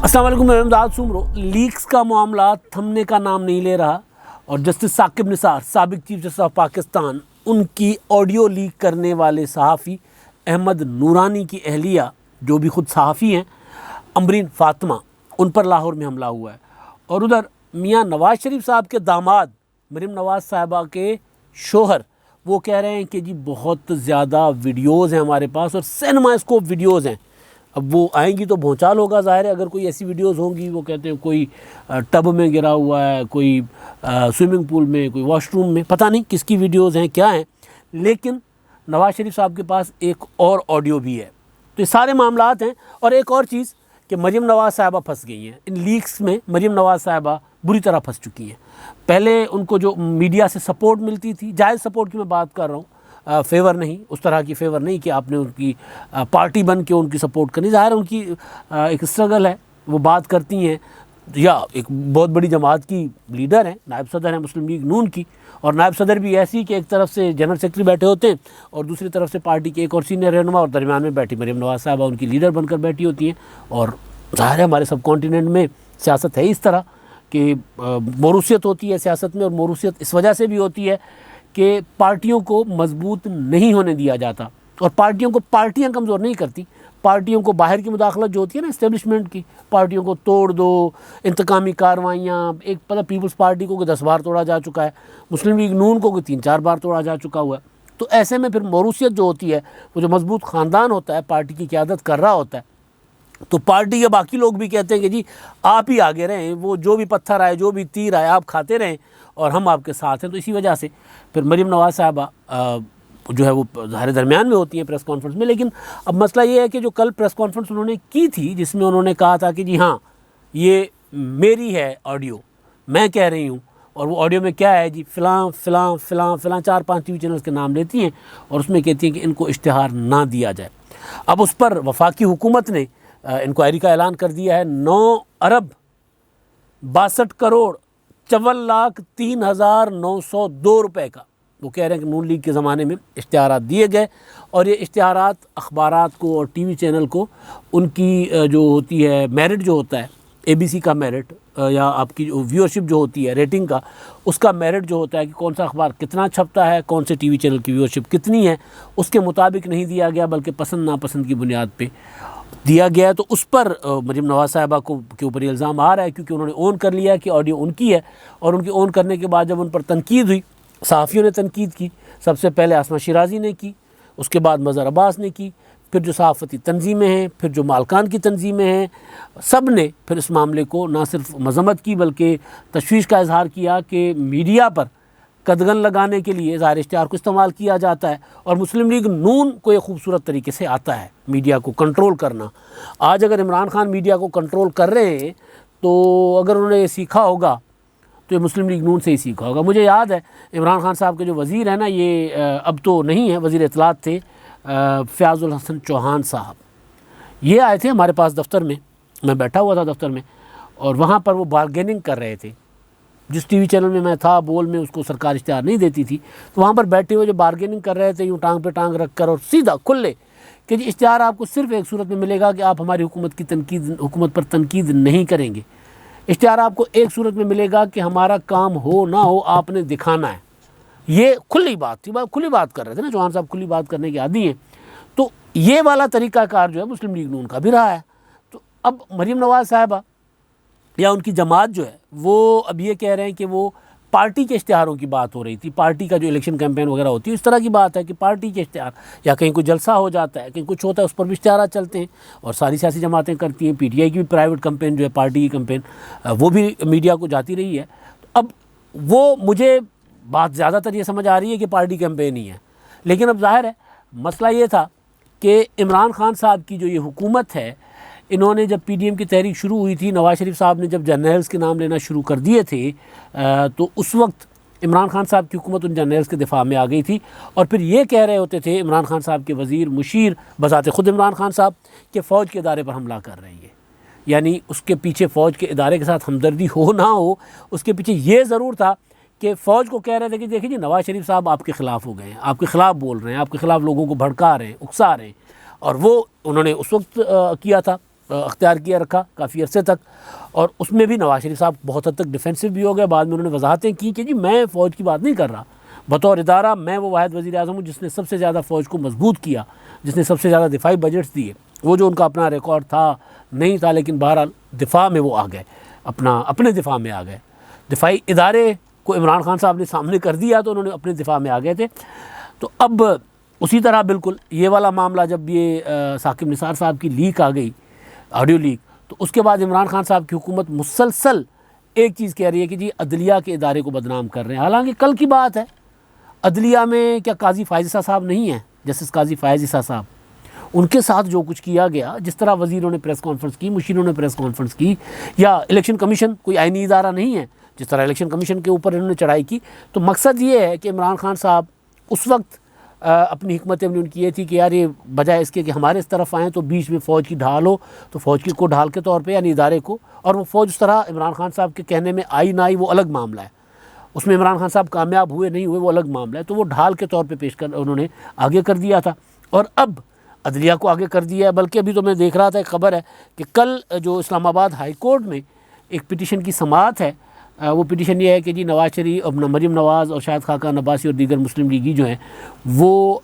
अस्सलाम वालेकुम, मैं इमदाद सुमरो। लीक्स का मामला थमने का नाम नहीं ले रहा और जस्टिस साकिब निसार, साबिक चीफ जस्टिस ऑफ पाकिस्तान, उनकी ऑडियो लीक करने वाले सहाफ़ी अहमद नूरानी की अहलिया, जो भी ख़ुद सहाफ़ी हैं, अमरीन फ़ातिमा, उन पर लाहौर में हमला हुआ है। और उधर मियाँ नवाज़ शरीफ साहब के दामाद मरीम नवाज़ साहिबा के शोहर, वो कह रहे हैं कि जी बहुत ज़्यादा वीडियोज़ हैं हमारे पास और सिनेमास्कोप वीडियोज़ हैं। अब वो आएंगी तो भौचाल होगा, ज़ाहिर है। अगर कोई ऐसी वीडियोस होंगी, वो कहते हैं कोई टब में गिरा हुआ है, कोई स्विमिंग पूल में, कोई वॉशरूम में, पता नहीं किसकी वीडियोस हैं, क्या हैं। लेकिन नवाज़ शरीफ साहब के पास एक और ऑडियो भी है। तो ये सारे मामलात हैं। और एक और चीज़ कि मरीम नवाज़ साहिबा फंस गई हैं इन लीक्स में। मरीम नवाज़ साहिबा बुरी तरह फंस चुकी हैं। पहले उनको जो मीडिया से सपोर्ट मिलती थी, जायज़ सपोर्ट की मैं बात कर रहा हूँ, फेवर नहीं, उस तरह की फेवर नहीं कि आपने उनकी पार्टी बन के उनकी सपोर्ट करनी। ज़ाहिर उनकी एक स्ट्रगल है, वो बात करती हैं, या एक बहुत बड़ी जमात की लीडर हैं, नायब सदर हैं मुस्लिम लीग नून की। और नायब सदर भी ऐसी कि एक तरफ से जनरल सेक्रेटरी बैठे होते हैं और दूसरी तरफ से पार्टी के एक और सीनियर रहनुमा, और दरमियान में बैठी मरीम नवाज़ साहिबा उनकी लीडर बनकर बैठी होती हैं। और ज़ाहिर है हमारे सब कॉन्टिनेंट में सियासत है इस तरह कि मोरूसियत होती है सियासत में, और मोरूसियत इस वजह से भी होती है कि पार्टियों को मजबूत नहीं होने दिया जाता। और पार्टियों को पार्टियां कमज़ोर नहीं करती, पार्टियों को बाहर की मुदाखलत जो होती है ना इस्टेब्लिशमेंट की, पार्टियों को तोड़ दो, इंतकामी कार्रवाइयाँ। एक पता पीपल्स पार्टी को 10 बार तोड़ा जा चुका है, मुस्लिम लीग नून को 3-4 बार तोड़ा जा चुका हुआ है। तो ऐसे में फिर मोरूसियत जो होती है, वो जो मजबूत ख़ानदान होता है, पार्टी की क़यादत कर रहा होता है, तो पार्टी के बाकी लोग भी कहते हैं कि जी आप ही आगे रहें, वो जो भी पत्थर आए, जो भी तीर आए, आप खाते रहें और हम आपके साथ हैं। तो इसी वजह से फिर मरीम नवाज़ साहिबा जो है वो ज़ाहिर दरमियान में होती हैं प्रेस कॉन्फ्रेंस में। लेकिन अब मसला ये है कि जो कल प्रेस कॉन्फ्रेंस उन्होंने की थी, जिसमें उन्होंने कहा था कि जी हाँ ये मेरी है ऑडियो, मैं कह रही हूँ, और वो ऑडियो में क्या है जी, फ़लाँ फ़लाँ फ़लाँ फ़लाँ 4-5 टीवी चैनल्स के नाम लेती हैं और उसमें कहती हैं कि इनको इश्तिहार ना दिया जाए। अब उस पर वफाकी हुकूमत ने इंक्वायरी का ऐलान कर दिया है। 9 अरब 62 करोड़ 54,03,902 रुपये का, वो कह रहे हैं कि नून लीग के ज़माने में इश्तिहारात दिए गए। और ये इश्तिहारात अखबारात को और टीवी चैनल को उनकी जो होती है मेरिट जो होता है, ABC का मेरिट, या आपकी जो व्यूअरशिप जो होती है रेटिंग का, उसका मेरिट जो होता है कि कौन सा अखबार कितना छपता है, कौन से टीवी चैनल की व्यूअरशिप कितनी है, उसके मुताबिक नहीं दिया गया, बल्कि पसंद नापसंद की बुनियाद पे दिया गया है। तो उस पर मरीम नवाज़ साहिबा के ऊपर इल्ज़ाम आ रहा है, क्योंकि उन्होंने ओन कर लिया कि ऑडियो उनकी है। और उनकी ओन करने के बाद जब उन पर तनकीद हुई, सहाफ़ियों ने तनकीद की, सबसे पहले आसमा शिराजी ने की, उसके बाद मज़हर अब्बास ने की, फिर जो सहाफ़ती तंजीमें हैं, फिर जो मालकान की तंजीमें हैं, सब ने फिर इस मामले को ना सिर्फ मज़म्मत की बल्कि तशवीश का इजहार किया कि मीडिया पर कदगन लगाने के लिए ज़ाहिर इश्तिहार को इस्तेमाल किया जाता है। और मुस्लिम लीग नून को एक खूबसूरत तरीके से आता है मीडिया को कंट्रोल करना। आज अगर इमरान खान मीडिया को कंट्रोल कर रहे हैं, तो अगर उन्होंने ये सीखा होगा तो ये मुस्लिम लीग नून से ही सीखा होगा। मुझे याद है इमरान खान साहब के जो वज़ीर हैं ना, ये अब तो नहीं है, वज़ीर इत्तलात थे, फ़याज़ुल हसन चौहान साहब, ये आए थे हमारे पास दफ्तर में। मैं बैठा हुआ था दफ्तर में और वहाँ पर वो बारगेनिंग कर रहे थे। जिस टीवी चैनल में मैं था, बोल में उसको सरकार इश्तिहार नहीं देती थी, तो वहाँ पर बैठे हुए जो बारगेनिंग कर रहे थे, यूँ टांग पे टांग रख कर और सीधा खुले कि जी इश्तिहार आपको सिर्फ एक सूरत में मिलेगा कि आप हमारी हुकूमत पर तनकीद नहीं करेंगे। इश्तिहार आपको एक सूरत में मिलेगा कि हमारा काम हो ना हो, आपने दिखाना है। ये खुली बात थी, खुली बात कर रहे थे ना, चौहान साहब खुली बात करने के आदी हैं। तो ये वाला तरीक़ाकार जो है मुस्लिम लीग नून का भी रहा है। तो अब मरीम नवाज़ साहिबा या उनकी जमात जो है, वो अब ये कह रहे हैं कि वो पार्टी के इश्तिहारों की बात हो रही थी, पार्टी का जो इलेक्शन कैंपेन वगैरह होती है, इस तरह की बात है कि पार्टी के इश्तिहार, या कहीं कोई जलसा हो जाता है, कहीं कुछ होता है, उस पर भी इश्तिहार चलते हैं और सारी सियासी जमातें करती हैं। PTI की भी प्राइवेट कैंपेन जो है, पार्टी की कैंपेन, वो भी मीडिया को जाती रही है। तो अब वो मुझे बात ज़्यादातर ये समझ आ रही है कि पार्टी कैंपेन ही है। लेकिन अब ज़ाहिर है मसला ये था कि इमरान खान साहब की जो ये हुकूमत है, इन्होंने जब PDM की तहरीक शुरू हुई थी, नवाज़ शरीफ साहब ने जब जर्नल्स के नाम लेना शुरू कर दिए थे, तो उस वक्त इमरान खान साहब की हुकूमत उन जर्नल्स के दिफा में आ गई थी। और फिर ये कह रहे होते थे इमरान खान साहब के वज़ीर मुशीर, बज़ाते ख़ुद इमरान खान साहब, कि फ़ौज के इदारे पर हमला कर रही है। यानी उसके पीछे फ़ौज के इदारे के साथ हमदर्दी हो ना हो, उसके पीछे ये ज़रूर था कि फ़ौज को कह रहे थे कि देखिए जी नवाज़ शरीफ साहब आपके ख़िलाफ़ हो गए हैं, आपके ख़िलाफ़ बोल रहे हैं, आपके ख़िलाफ़ लोगों को भड़का रहे हैं, उकसा रहे हैं। और वो उन्होंने उस वक्त किया था, अख्तियार किया रखा काफ़ी अरसे तक, और उसमें भी नवाज शरीफ साहब बहुत हद तक डिफेंसिव भी हो गए। बाद में उन्होंने वजाहतें की कि जी मैं फ़ौज की बात नहीं कर रहा, बतौर इदारा मैं वो वाहिद वज़ीर आज़म हूँ जिसने सबसे ज़्यादा फ़ौज को मजबूत किया, जिसने सबसे ज़्यादा दिफाई बजट्स दिए। वो जो उनका अपना रिकॉर्ड था नहीं था, लेकिन बहरहाल दिफा में वो आ गए, अपने दिफा में आ गए। दिफाई इदारे को इमरान खान साहब ने सामने कर दिया तो उन्होंने अपने दिफा में आ गए थे। तो अब उसी तरह बिल्कुल ये वाला मामला, जब ये साकिब निसार साहब की लीक आ गई, ऑडियो लीक, तो उसके बाद इमरान खान साहब की हुकूमत मुसलसल एक चीज़ कह रही है कि जी अदलिया के इदारे को बदनाम कर रहे हैं। हालांकि कल की बात है, अदलिया में क्या काजी फ़ायज़ ईसा साहब नहीं हैं, जस्टिस काजी फ़ायज़ ईसा साहब, उनके साथ जो कुछ किया गया, जिस तरह वज़ीरों ने प्रेस कॉन्फ्रेंस की, मुशीरों ने प्रेस कॉन्फ्रेंस की, या इलेक्शन कमीशन कोई आइनी इदारा नहीं है, जिस तरह इलेक्शन कमीशन के ऊपर इन्होंने चढ़ाई की। तो मकसद ये है कि इमरान खान साहब उस वक्त अपनी हिकमत अमली उनकी ये थी कि यार ये बजाय इसके कि हमारे इस तरफ आएँ तो बीच में फ़ौज की ढाल हो, तो फ़ौज की को ढाल के तौर पे यानी इदारे को, और वो फ़ौज उस तरह इमरान खान साहब के कहने में आई ना आई वो अलग मामला है, उसमें इमरान खान साहब कामयाब हुए नहीं हुए वो अलग मामला है। तो वो ढाल के तौर पे पेश कर उन्होंने आगे कर दिया था, और अब अदलिया को आगे कर दिया है। बल्कि अभी तो मैं देख रहा था, एक खबर है कि कल जो इस्लामाबाद हाई कोर्ट में एक पिटीशन की समाअत है, वो पिटीशन ये है कि जी नवाज शरीफ, मरीम नवाज़ और शाहिद खाकान अब्बासी और दीगर मुस्लिम लीगी जो हैं वो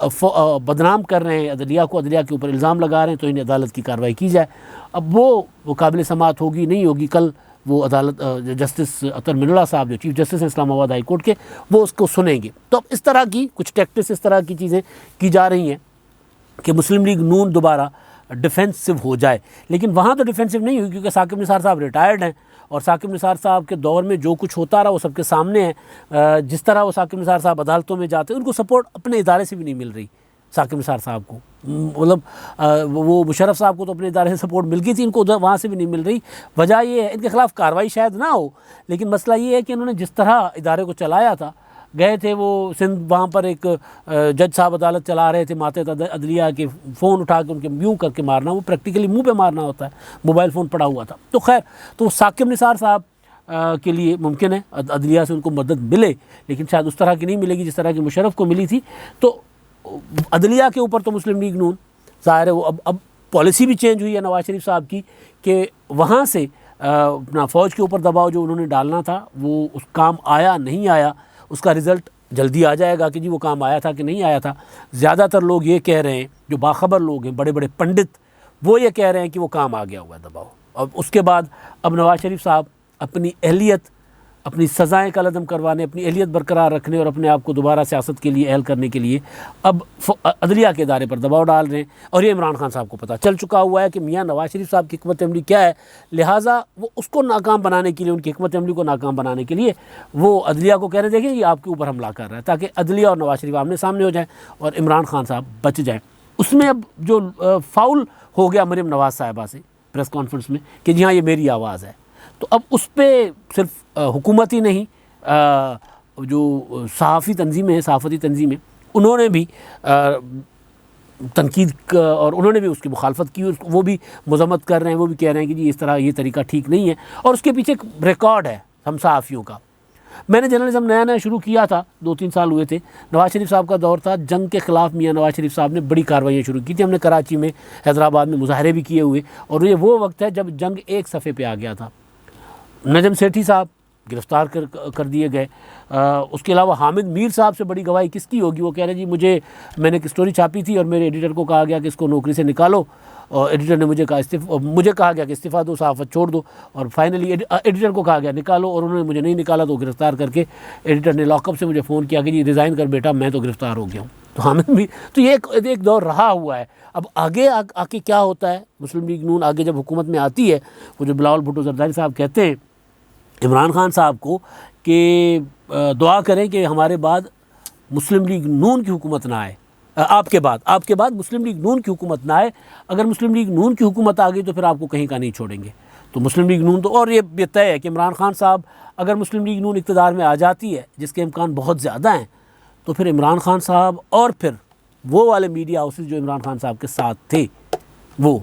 बदनाम कर रहे हैं अदलिया को, अदलिया के ऊपर इल्ज़ाम लगा रहे हैं, तो इन्हें अदालत की कार्रवाई की जाए। अब वो काबिल समाअत होगी नहीं होगी, कल वो अदालत जस्टिस अतर मिनुल्लाह साहब जो चीफ जस्टिस हैं इस्लामाबाद हाई कोर्ट के, वो उसको सुनेंगे। तो अब इस तरह की कुछ टैक्टिस, इस तरह की चीज़ें की जा रही हैं कि मुस्लिम लीग नून दोबारा डिफेंसिव हो जाए। लेकिन वहाँ तो डिफेंसिव नहीं हुई, क्योंकि साकिब निसार साहब रिटायर्ड हैं, और साकिब निसार साहब के दौर में जो कुछ होता रहा वो सबके सामने है। जिस तरह वो साकिब निसार साहब अदालतों में जाते, उनको सपोर्ट अपने इदारे से भी नहीं मिल रही। साकिब निसार साहब को मतलब वो मुशर्रफ साहब को तो अपने इदारे से सपोर्ट मिल गई थी, इनको वहाँ से भी नहीं मिल रही। वजह ये है, इनके खिलाफ कार्रवाई शायद ना हो, लेकिन मसला ये है कि इन्होंने जिस तरह इदारे को चलाया था, गए थे वो सिंध, वहाँ पर एक जज साहब अदालत चला रहे थे, मातहत अदलिया के फ़ोन उठा के उनके यूँ करके मारना, वो प्रैक्टिकली मुंह पे मारना होता है, मोबाइल फ़ोन पड़ा हुआ था। तो खैर, तो साकिब निसार साहब के लिए मुमकिन है अदलिया से उनको मदद मिले, लेकिन शायद उस तरह की नहीं मिलेगी जिस तरह की मुशर्रफ को मिली थी। तो अदलिया के ऊपर तो मुस्लिम लीग नून ज़ाहिर है वो अब पॉलिसी भी चेंज हुई है नवाज शरीफ साहब की, कि वहाँ से अपना फ़ौज के ऊपर दबाव जो उन्होंने डालना था वो उस काम आया नहीं आया, उसका रिज़ल्ट जल्दी आ जाएगा कि जी वो काम आया था कि नहीं आया था। ज़्यादातर लोग ये कह रहे हैं, जो बाखबर लोग हैं, बड़े बड़े पंडित, वो ये कह रहे हैं कि वो काम आ गया हुआ है दबाव। और उसके बाद अब नवाज शरीफ साहब अपनी अहलियत, अपनी सज़ाएँ कलअदम करवाने, अपनी अहलियत बरकरार रखने और अपने आप को दोबारा सियासत के लिए अहल करने के लिए अब अदलिया के इदारे पर दबाव डाल रहे हैं। और ये इमरान खान साहब को पता चल चुका हुआ है कि मियाँ नवाज शरीफ साहब की हिकमत अमली क्या है, लिहाजा वो उसको नाकाम बनाने के लिए, उनकी हिकमत अमली को नाकाम बनाने के लिए वो अदलिया को कह रहे देखें ये आपके ऊपर हमला कर रहा है, ताकि अदलिया और नवाज शरीफ आमने सामने हो जाए और इमरान खान साहब बच जाएँ। उसमें अब जो फाउल हो गया मरीम नवाज़ साहिबा से प्रेस कॉन्फ्रेंस में कि जी हाँ ये मेरी आवाज़ है, तो अब उस पर सिर्फ हुकूमत ही नहीं, जो सहाफ़ी तंजीमें हैं, सहाफ़ती तंजीमें, उन्होंने भी तनकीद और उन्होंने भी उसकी मुखालफत की, वो भी मज़म्मत कर रहे हैं, वो भी कह रहे हैं कि जी इस तरह ये तरीका ठीक नहीं है। और उसके पीछे एक रिकॉर्ड है हम सहाफ़ियों का। मैंने जर्नलिज़म नया नया शुरू किया था, 2-3 साल हुए थे, नवाज शरीफ साहब का दौर था, जंग के ख़िलाफ़ मियाँ नवाज शरीफ साहब ने बड़ी कार्रवाइयाँ शुरू की थी। हमने कराची में, हैदराबाद में मुजाहरे भी किए हुए, और ये वो वक्त है जब जंग एक सफ़े पे आ गया था। नजम सेठी साहब गिरफ़्तार कर दिए गए। उसके अलावा हामिद मीर साहब से बड़ी गवाही किसकी होगी, वो कह रहे जी मैंने एक स्टोरी छापी थी और मेरे एडिटर को कहा गया कि इसको नौकरी से निकालो, और एडिटर ने मुझे कहा गया कि इस्तीफ़ा दो, सहाफ़त छोड़ दो, और फाइनली एडिटर को कहा गया निकालो, और उन्होंने मुझे नहीं निकाला, तो गिरफ़्तार करके एडिटर ने लॉकअप से मुझे फ़ोन किया कि जी रिज़ाइन कर बेटा, मैं तो गिरफ़्तार हो गया हूँ। तो हामिद मीर, तो ये एक दौर रहा हुआ है। अब आगे आके क्या होता है, मुस्लिम लीग नून आगे जब हुकूमत में आती है, वो जो बिलावल भुट्टो ज़रदारी साहब कहते हैं इमरान खान साहब को कि दुआ करें कि हमारे बाद मुस्लिम लीग नून की हुकूमत ना आए, आपके बाद मुस्लिम लीग नून की हुकूमत ना आए। अगर मुस्लिम लीग नून की हुकूमत आ गई तो फिर आपको कहीं का नहीं छोड़ेंगे। तो मुस्लिम लीग नून तो, और ये तय है कि इमरान खान साहब अगर मुस्लिम लीग नून इक़्तिदार में आ जाती है, जिसके इम्कान बहुत ज़्यादा हैं, तो फिर इमरान खान साहब और फिर वो वाले मीडिया हाउसेस जो इमरान खान साहब के साथ थे, वो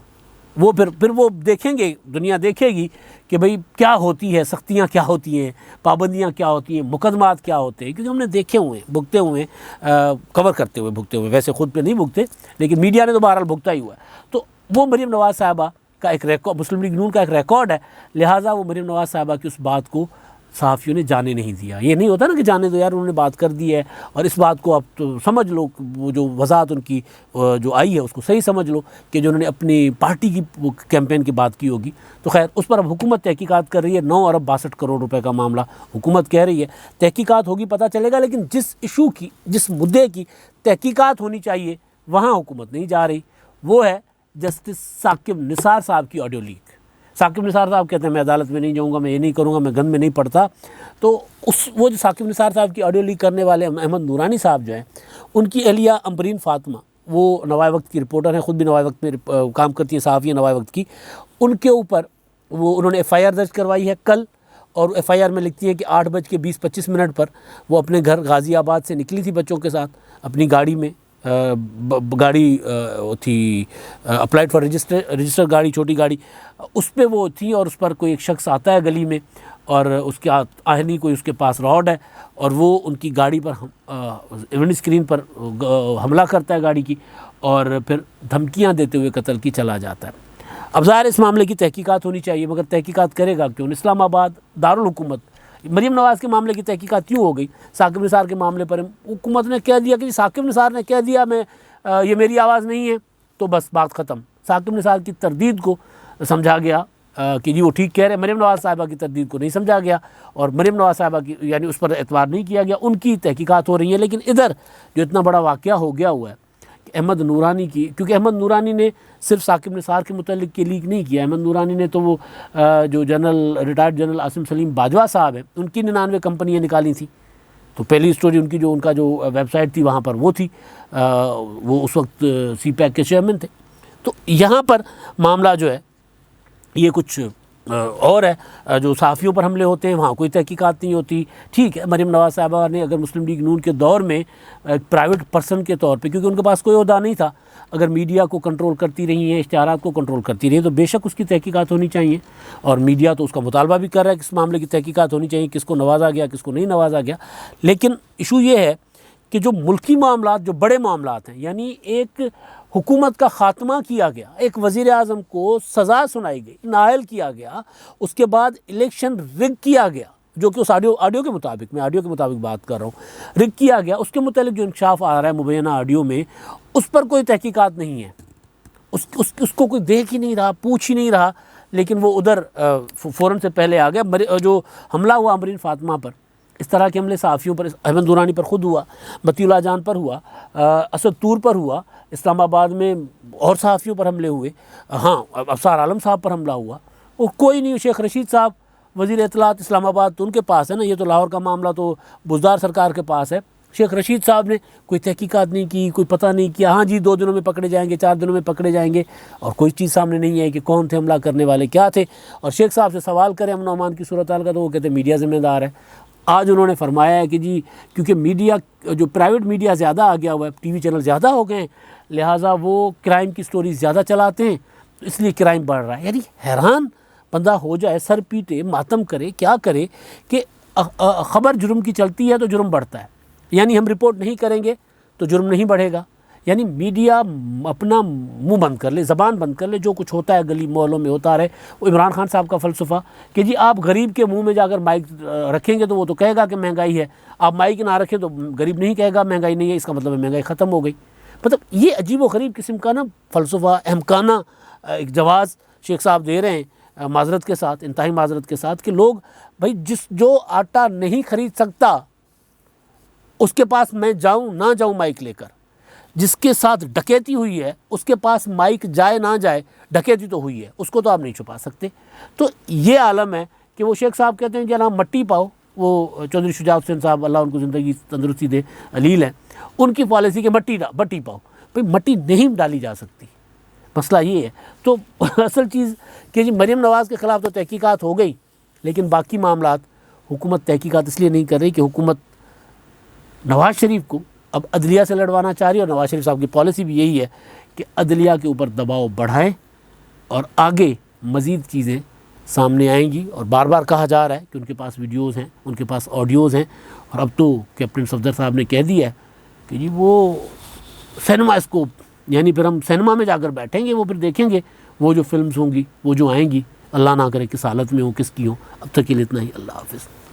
फिर वो देखेंगे, दुनिया देखेगी कि भाई क्या होती है, सख्तियाँ क्या होती हैं, पाबंदियाँ क्या होती हैं, मुकदमात क्या होते हैं, क्योंकि हमने देखे हुए हैं, भुगते हुए, कवर करते हुए, भुगते हुए, वैसे ख़ुद पे नहीं भुगते, लेकिन मीडिया ने तो बहरहाल भुगता ही हुआ है। तो वो मरीम नवाज़ साहिबा का एक रिकॉर्ड, मुस्लिम लीग नून का एक रिकॉर्ड है, लिहाजा वो मरीम नवाज़ साहिबा की उस बात को सहाफ़ियों ने जाने नहीं दिया। ये नहीं होता ना कि जाने दो यार, उन्होंने बात कर दी है और इस बात को आप तो समझ लो, वो जो वजाहत उनकी जो आई है उसको सही समझ लो कि जो उन्होंने अपनी पार्टी की कैंपेन की बात की होगी। तो खैर उस पर अब हुकूमत तहकीकात कर रही है। 9 अरब 62 करोड़ रुपए का मामला हुकूमत कह रही है, तहकीकात होगी पता चलेगा। लेकिन जिस इशू की, जिस मुद्दे की तहकीकात होनी चाहिए वहाँ हुकूमत नहीं जा रही, वो है जस्टिस साकिब निसार साहब की ऑडियो लीक। साकिब निसार साहब कहते हैं मैं अदालत में नहीं जाऊंगा, मैं ये नहीं करूंगा, मैं गन में नहीं पड़ता। तो वो जो साकिब निसार साहब की ऑडियो लीक करने वाले अहमद नूरानी साहब जो हैं, उनकी अहलिया अम्बरीन फातिमा, वो नवाए वक्त की रिपोर्टर हैं, ख़ुद भी नवाए वक्त में काम करती हैं, सहाफ़ी नवाए वक्त की। उनके ऊपर वो उन्होंने FIR दर्ज करवाई है कल, और FIR में लिखती है कि 8:20-25 पर वो अपने घर गाज़ियाबाद से निकली थी बच्चों के साथ अपनी गाड़ी में। गाड़ी थी अप्लाइड फॉर रजिस्टर गाड़ी, छोटी गाड़ी, उस पर वो थी और उस पर कोई एक शख्स आता है गली में और उसके आहनी कोई उसके पास रॉड है और वो उनकी गाड़ी पर विंड स्क्रीन पर हमला करता है गाड़ी की और फिर धमकियां देते हुए कत्ल की चला जाता है। अब ज़ाहिर इस मामले की तहकीकात होनी चाहिए, मगर तहकीकात करेगा क्यों? इस्लामाबाद दारुल हुकूमत। मरीम नवाज़ के मामले की तहकीकात क्यों हो गई? साकिब निसार के मामले पर हुकूमत ने कह दिया कि साकिब निसार ने कह दिया मैं ये मेरी आवाज़ नहीं है, तो बस बात ख़त्म। साकिब निसार की तरदीद को समझा गया कि जी वो ठीक कह रहे हैं, मरीम नवाज़ साहिबा की तरदीद को नहीं समझा गया और मरीम नवाज़ साहिबा की यानी उस पर एतबार नहीं किया गया, उनकी तहकीकात हो रही है। लेकिन इधर जो इतना बड़ा वाक़या हो गया हुआ है अहमद नूरानी की, क्योंकि अहमद नूरानी ने सिर्फ साकिब निसार के मुतल्लिक की लीक नहीं किया। अहमद नूरानी ने तो वो जो रिटायर्ड जनरल आसिम सलीम बाजवा साहब हैं, उनकी 99 कंपनियाँ निकाली थी। तो पहली स्टोरी उनकी जो उनका जो वेबसाइट थी वहाँ पर वो थी, वो उस वक्त CPAC के चेयरमैन थे। तो यहाँ पर मामला जो है ये कुछ और है। जो सहाफ़ियों पर हमले होते हैं वहाँ कोई तहकीकात नहीं होती। ठीक है, मरीम नवाज़ साहिबा ने अगर मुस्लिम लीग नून के दौर में एक प्राइवेट पर्सन के तौर पे, क्योंकि उनके पास कोई ओहदा नहीं था, अगर मीडिया को कंट्रोल करती रही हैं, इश्तिहारात को कंट्रोल करती रही, तो बेशक उसकी तहकीकात होनी चाहिए। और मीडिया तो उसका मुतालबा भी कर रहा है कि इस मामले की तहकीकात होनी चाहिए, किसको नवाजा गया, किसको नहीं नवाजा गया। लेकिन इशू ये है कि जो मुल्की मामलात, जो बड़े मामलात हैं, यानी एक हुकूमत का ख़ात्मा किया गया, एक वज़ीर आज़म को सज़ा सुनाई गई, नाअहल किया गया, उसके बाद इलेक्शन रिग किया गया, जो कि उस ऑडियो के मुताबिक, मैं ऑडियो के मुताबिक बात कर रहा हूँ, रिग किया गया, उसके मुतालिक जो इंकशाफ आ रहा है मुबैना ऑडियो में, उस पर कोई तहकीकात नहीं है। उसको कोई देख ही नहीं रहा, पूछ ही नहीं रहा, लेकिन वो उधर फ़ौरन से पहले आ गया। जो हमला हुआ अम्बरीन फातिमा पर, इस तरह के हमले सहाफ़ियों पर, अहमद नूरानी पर ख़ुद हुआ, मतीउल्लाह जान पर हुआ, असद तूर पर हुआ, इस्लामाबाद में और सहाफ़ियों पर हमले हुए, हाँ अफसार आलम साहब पर हमला हुआ, और कोई नहीं। शेख रशीद साहब वज़ीर इत्तलात इस्लामाबाद तो उनके पास है ना, ये तो लाहौर का मामला तो बुज़दार सरकार के पास है। शेख रशीद साहब ने कोई तहकीकात नहीं की, कोई पता नहीं किया, हाँ जी 2 दिनों में पकड़े जाएंगे, 4 दिनों में पकड़े जाएंगे, और कोई चीज़ सामने नहीं है कि कौन थे, हमला करने वाले क्या थे। और शेख साहब से सवाल करें अमन अमान की सूरत हाल का, तो वो कहते हैं मीडिया ज़िम्मेदार है। आज उन्होंने फरमाया है कि जी क्योंकि मीडिया, जो प्राइवेट मीडिया ज़्यादा आ गया हुआ है, TV चैनल ज़्यादा हो गए हैं, लिहाजा वो क्राइम की स्टोरीज ज़्यादा चलाते हैं, तो इसलिए क्राइम बढ़ रहा है। यानी हैरान बंदा हो जाए, सर पीटे, मातम करे, क्या करे कि ख़बर जुर्म की चलती है तो जुर्म बढ़ता है, यानी हम रिपोर्ट नहीं करेंगे तो जुर्म नहीं बढ़ेगा। यानी मीडिया अपना मुंह बंद कर ले, ज़बान बंद कर ले, जो कुछ होता है गली मोहल्लों में होता रहे। वो इमरान खान साहब का फ़लसफ़ा कि जी आप गरीब के मुंह में जाकर माइक रखेंगे तो वो तो कहेगा कि महंगाई है, आप माइक ना रखें तो गरीब नहीं कहेगा महंगाई नहीं है, इसका मतलब है महंगाई ख़त्म हो गई। मतलब ये अजीब व ग़रीब किस्म का ना फ़लसफ़ा, अहमकाना एक जवाज़ शेख साहब दे रहे हैं, माजरत के साथ, इंतहाई माजरत के साथ, कि लोग भाई जो आटा नहीं ख़रीद सकता उसके पास मैं जाऊँ ना जाऊँ माइक लेकर, जिसके साथ डकैती हुई है उसके पास माइक जाए ना जाए, डकैती तो हुई है, उसको तो आप नहीं छुपा सकते। तो ये आलम है कि वो शेख साहब कहते हैं जनाब मट्टी पाओ, वो चौधरी शुजात हुसैन साहब अल्लाह उनको ज़िंदगी तंदुरुस्ती दे, अलील हैं, उनकी पॉलिसी के मट्टी पाओ, भाई मट्टी नहीं डाली जा सकती, मसला ये है। तो असल चीज़ कि जी मरीम नवाज़ के ख़िलाफ़ तो तहकीकात हो गई, लेकिन बाकी मामलात हुकूमत तहकीकात इसलिए नहीं कर रही कि हुकूमत नवाज़ शरीफ को अब अदलिया से लड़वाना चाह रही है, और नवाज़ शरीफ साहब की पॉलिसी भी यही है कि अदलिया के ऊपर दबाव बढ़ाएं और आगे मज़ीद चीज़ें सामने आएंगी। और बार बार कहा जा रहा है कि उनके पास वीडियोज़ हैं, उनके पास ऑडियोज़ हैं, और अब तो कैप्टन सफदर साहब ने कह दिया है कि जी वो सिनेमा इसको यानी फिर हम सिनेमा में जाकर बैठेंगे, वो फिर देखेंगे वो जो फिल्म्स होंगी, वो जो आएंगी, अल्लाह ना करे किस हालत में हो, किसकी हो। अब तक के लिए इतना ही, अल्लाह हाफिज़।